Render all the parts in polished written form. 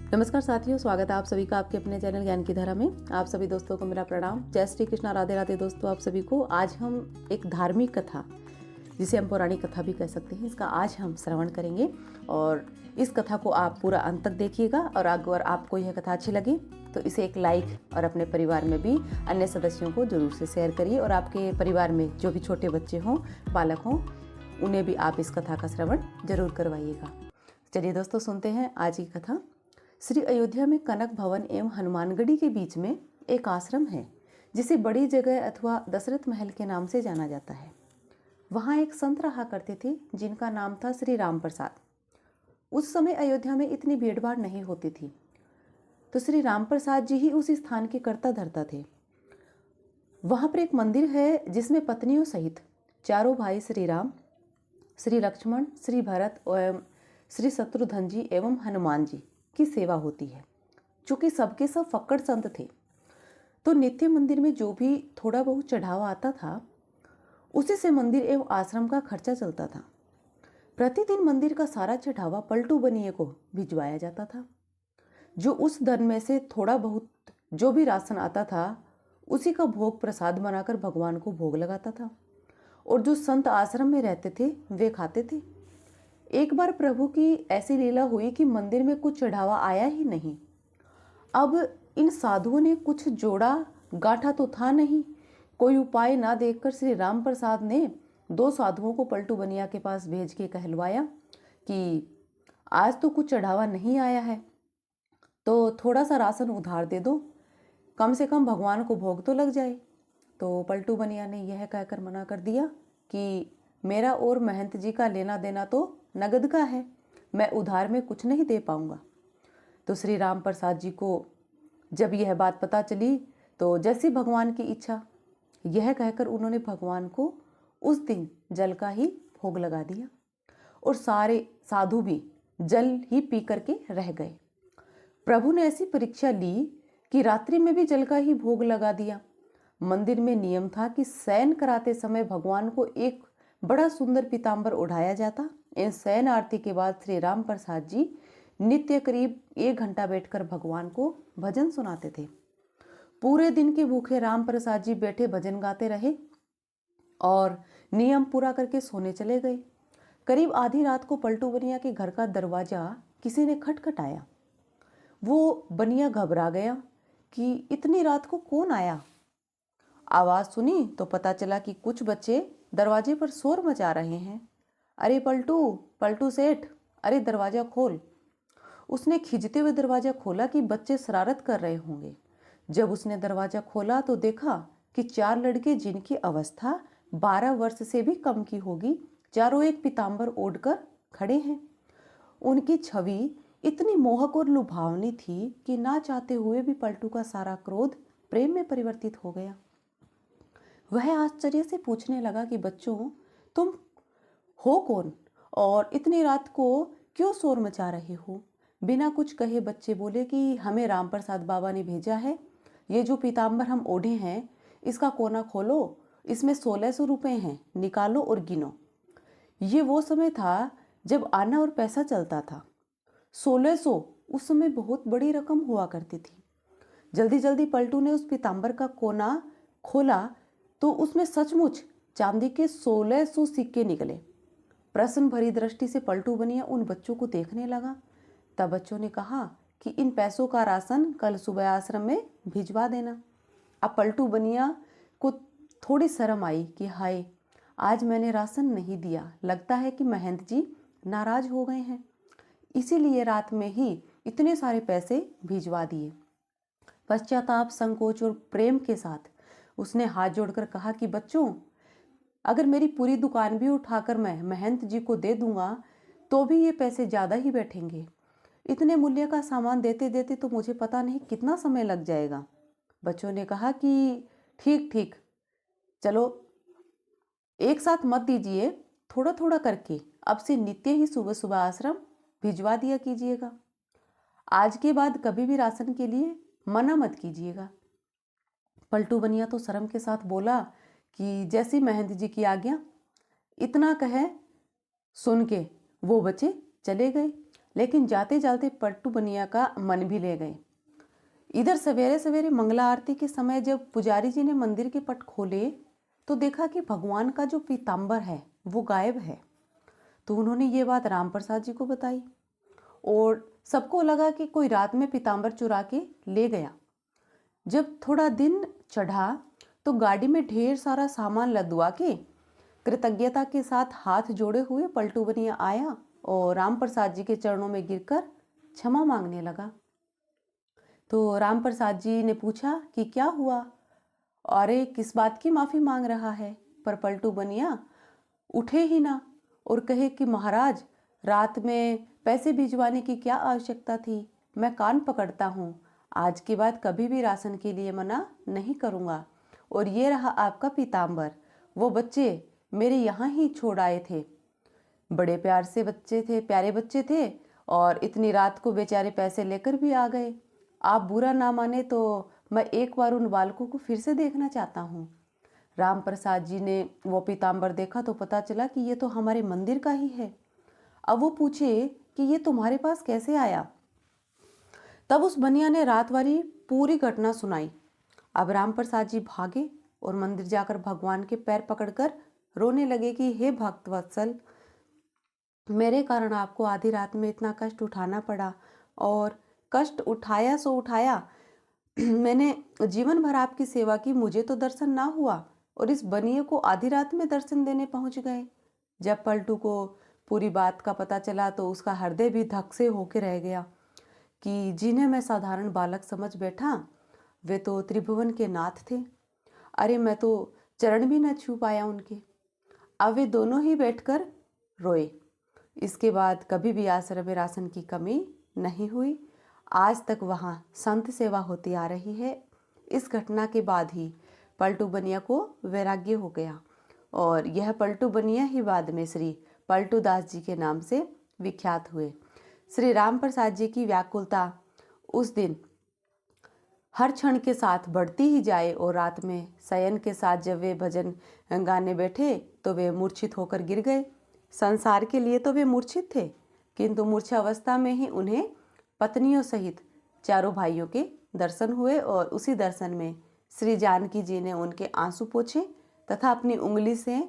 नमस्कार साथियों, स्वागत है आप सभी का आपके अपने चैनल ज्ञान की धारा में। आप सभी दोस्तों को मेरा प्रणाम। जय श्री कृष्णा, राधे राधे दोस्तों आप सभी को। आज हम एक धार्मिक कथा, जिसे हम पौराणिक कथा भी कह सकते हैं, इसका आज हम श्रवण करेंगे और इस कथा को आप पूरा अंत तक देखिएगा। और अगर आपको यह कथा अच्छी लगी तो इसे एक लाइक और अपने परिवार में भी अन्य सदस्यों को जरूर से शेयर करिए। और आपके परिवार में जो भी छोटे बच्चे हों, बालक हों, उन्हें भी आप इस कथा का श्रवण जरूर करवाइएगा। चलिए दोस्तों, सुनते हैं आज की कथा। श्री अयोध्या में कनक भवन एवं हनुमानगढ़ी के बीच में एक आश्रम है, जिसे बड़ी जगह अथवा दशरथ महल के नाम से जाना जाता है। वहाँ एक संत रहा करते थे, जिनका नाम था श्री राम प्रसाद। उस समय अयोध्या में इतनी भीड़ भाड़ नहीं होती थी, तो श्री राम प्रसाद जी ही उस स्थान के कर्ता धर्ता थे। वहाँ पर एक मंदिर है, जिसमें पत्नियों सहित चारों भाई श्री राम, श्री लक्ष्मण, श्री भरत एवं श्री शत्रुघ्न जी एवं हनुमान जी की सेवा होती है। चूँकि सबके सब फक्कड़ संत थे, तो नित्य मंदिर में जो भी थोड़ा बहुत चढ़ावा आता था, उसी से मंदिर एवं आश्रम का खर्चा चलता था। प्रतिदिन मंदिर का सारा चढ़ावा पलटू बनिए को भिजवाया जाता था, जो उस धन में से थोड़ा बहुत जो भी राशन आता था, उसी का भोग प्रसाद बनाकर भगवान को भोग लगाता था। और जो संत आश्रम में रहते थे, वे खाते थे। एक बार प्रभु की ऐसी लीला हुई कि मंदिर में कुछ चढ़ावा आया ही नहीं। अब इन साधुओं ने कुछ जोड़ा गांठा तो था नहीं। कोई उपाय ना देखकर श्री राम प्रसाद ने 2 साधुओं को पलटू बनिया के पास भेज के कहलवाया कि आज तो कुछ चढ़ावा नहीं आया है, तो थोड़ा सा राशन उधार दे दो, कम से कम भगवान को भोग तो लग जाए। तो पलटू बनिया ने यह कहकर मना कर दिया कि मेरा और महंत जी का लेना देना तो नगद का है, मैं उधार में कुछ नहीं दे पाऊंगा। तो श्री राम प्रसाद जी को जब यह बात पता चली, तो जैसी भगवान की इच्छा, यह कहकर उन्होंने भगवान को उस दिन जल का ही भोग लगा दिया। और सारे साधु भी जल ही पी करके रह गए। प्रभु ने ऐसी परीक्षा ली कि रात्रि में भी जल का ही भोग लगा दिया। मंदिर में नियम था कि शयन कराते समय भगवान को एक बड़ा सुंदर पीताम्बर ओढ़ाया जाता। इन शयन आरती के बाद श्री राम प्रसाद जी नित्य करीब 1 घंटा बैठकर भगवान को भजन सुनाते थे। पूरे दिन के भूखे राम प्रसाद जी बैठे भजन गाते रहे और नियम पूरा करके सोने चले गए। करीब आधी रात को पलटू बनिया के घर का दरवाजा किसी ने खटखटाया। वो बनिया घबरा गया कि इतनी रात को कौन आया। आवाज़ सुनी तो पता चला कि कुछ बच्चे दरवाजे पर शोर मचा रहे हैं। अरे पलटू, पलटू सेठ, अरे दरवाज़ा खोल। उसने खींचते हुए दरवाज़ा खोला कि बच्चे शरारत कर रहे होंगे। जब उसने दरवाज़ा खोला तो देखा कि 4 लड़के, जिनकी अवस्था 12 वर्ष से भी कम की होगी, चारों एक पीताम्बर ओढ़कर खड़े हैं। उनकी छवि इतनी मोहक और लुभावनी थी कि ना चाहते हुए भी पलटू का सारा क्रोध प्रेम में परिवर्तित हो गया। वह आश्चर्य से पूछने लगा कि बच्चों, तुम हो कौन और इतनी रात को क्यों शोर मचा रहे हो। बिना कुछ कहे बच्चे बोले कि हमें राम प्रसाद बाबा ने भेजा है। ये जो पीताम्बर हम ओढ़े हैं, इसका कोना खोलो, इसमें 1600 रुपये हैं, निकालो और गिनो। ये वो समय था जब आना और पैसा चलता था। 1600 उस समय बहुत बड़ी रकम हुआ करती थी। जल्दी जल्दी पलटू ने उस पीताम्बर का कोना खोला तो उसमें सचमुच चांदी के 1600 सिक्के निकले। प्रश्न भरी दृष्टि से पलटू बनिया उन बच्चों को देखने लगा। तब बच्चों ने कहा कि इन पैसों का राशन कल सुबह आश्रम में भिजवा देना। अब पलटू बनिया को थोड़ी शर्म आई कि हाय, आज मैंने राशन नहीं दिया, लगता है कि महंत जी नाराज हो गए हैं, इसीलिए रात में ही इतने सारे पैसे भिजवा दिए। पश्चाताप, संकोच और प्रेम के साथ उसने हाथ जोड़कर कहा कि बच्चों, अगर मेरी पूरी दुकान भी उठाकर मैं महंत जी को दे दूंगा तो भी ये पैसे ज़्यादा ही बैठेंगे। इतने मूल्य का सामान देते देते तो मुझे पता नहीं कितना समय लग जाएगा। बच्चों ने कहा कि ठीक ठीक, चलो एक साथ मत दीजिए, थोड़ा थोड़ा करके अब से नित्य ही सुबह सुबह आश्रम भिजवा दिया कीजिएगा। आज के बाद कभी भी राशन के लिए मना मत कीजिएगा। पलटू बनिया तो शर्म के साथ बोला कि जैसी महंत जी की आज्ञा। इतना कहे सुन के वो बच्चे चले गए। लेकिन जाते जाते पलटू बनिया का मन भी ले गए। इधर सवेरे सवेरे मंगला आरती के समय जब पुजारी जी ने मंदिर के पट खोले तो देखा कि भगवान का जो पीताम्बर है वो गायब है। तो उन्होंने ये बात राम प्रसाद जी को बताई और सबको लगा कि कोई रात में पीताम्बर चुरा के ले गया। जब थोड़ा दिन चढ़ा तो गाड़ी में ढेर सारा सामान लदवा के कृतज्ञता के साथ हाथ जोड़े हुए पलटू बनिया आया और राम प्रसाद जी के चरणों में गिरकर क्षमा मांगने लगा। तो राम प्रसाद जी ने पूछा कि क्या हुआ, अरे किस बात की माफ़ी मांग रहा है। पर पलटू बनिया उठे ही ना और कहे कि महाराज, रात में पैसे भिजवाने की क्या आवश्यकता थी, मैं कान पकड़ता हूँ, आज के बाद कभी भी राशन के लिए मना नहीं करूँगा। और ये रहा आपका पीताम्बर, वो बच्चे मेरे यहाँ ही छोड़ आए थे, बड़े प्यार से बच्चे थे, प्यारे बच्चे थे, और इतनी रात को बेचारे पैसे लेकर भी आ गए। आप बुरा ना माने तो मैं एक बार उन बालकों को फिर से देखना चाहता हूँ। राम प्रसाद जी ने वो पीताम्बर देखा तो पता चला कि ये तो हमारे मंदिर का ही है। अब वो पूछे कि ये तुम्हारे पास कैसे आया। तब उस बनिया ने रात वाली पूरी घटना सुनाई। अब राम प्रसाद जी भागे और मंदिर जाकर भगवान के पैर पकड़कर रोने लगे कि हे भक्त वत्सल, मेरे कारण आपको आधी रात में इतना कष्ट उठाना पड़ा, और कष्ट उठाया सो उठाया, मैंने जीवन भर आपकी सेवा की, मुझे तो दर्शन ना हुआ और इस बनिए को आधी रात में दर्शन देने पहुंच गए। जब पलटू को पूरी बात का पता चला तो उसका हृदय भी धक से होके रह गया कि जिन्हें मैं साधारण बालक समझ बैठा वे तो त्रिभुवन के नाथ थे। अरे मैं तो चरण भी न छू पाया उनके। अब वे दोनों ही बैठकर रोए। इसके बाद कभी भी आश्रम में राशन की कमी नहीं हुई। आज तक वहाँ संत सेवा होती आ रही है। इस घटना के बाद ही पलटू बनिया को वैराग्य हो गया और यह पलटू बनिया ही बाद में श्री पलटू दास जी के नाम से विख्यात हुए। श्री राम प्रसाद जी की व्याकुलता उस दिन हर क्षण के साथ बढ़ती ही जाए और रात में शयन के साथ जब वे भजन गाने बैठे तो वे मूर्छित होकर गिर गए। संसार के लिए तो वे मूर्छित थे, किंतु मूर्छावस्था में ही उन्हें पत्नियों सहित चारों भाइयों के दर्शन हुए और उसी दर्शन में श्री जानकी जी ने उनके आंसू पोंछे तथा अपनी उंगली से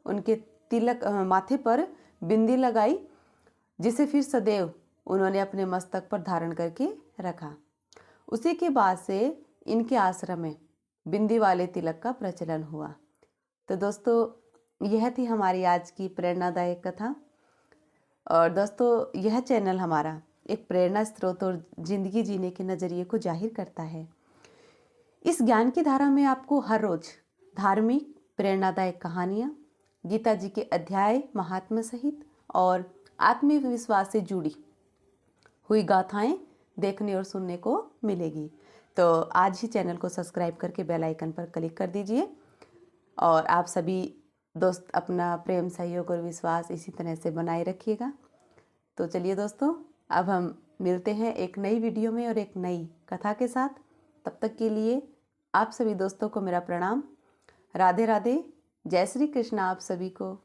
उनके तिलक माथे पर बिंदी लगाई, जिसे फिर सदैव उन्होंने अपने मस्तक पर धारण करके रखा। उसी के बाद से इनके आश्रम में बिंदी वाले तिलक का प्रचलन हुआ। तो दोस्तों, यह थी हमारी आज की प्रेरणादायक कथा। और दोस्तों, यह चैनल हमारा एक प्रेरणा स्रोत और जिंदगी जीने के नज़रिए को जाहिर करता है। इस ज्ञान की धारा में आपको हर रोज धार्मिक प्रेरणादायक कहानियाँ, गीता जी के अध्याय महात्म्य सहित और आत्मविश्वास से जुड़ी हुई गाथाएं देखने और सुनने को मिलेगी। तो आज ही चैनल को सब्सक्राइब करके बेल आइकन पर क्लिक कर दीजिए और आप सभी दोस्त अपना प्रेम, सहयोग और विश्वास इसी तरह से बनाए रखिएगा। तो चलिए दोस्तों, अब हम मिलते हैं एक नई वीडियो में और एक नई कथा के साथ। तब तक के लिए आप सभी दोस्तों को मेरा प्रणाम। राधे राधे, जय श्री कृष्ण आप सभी को।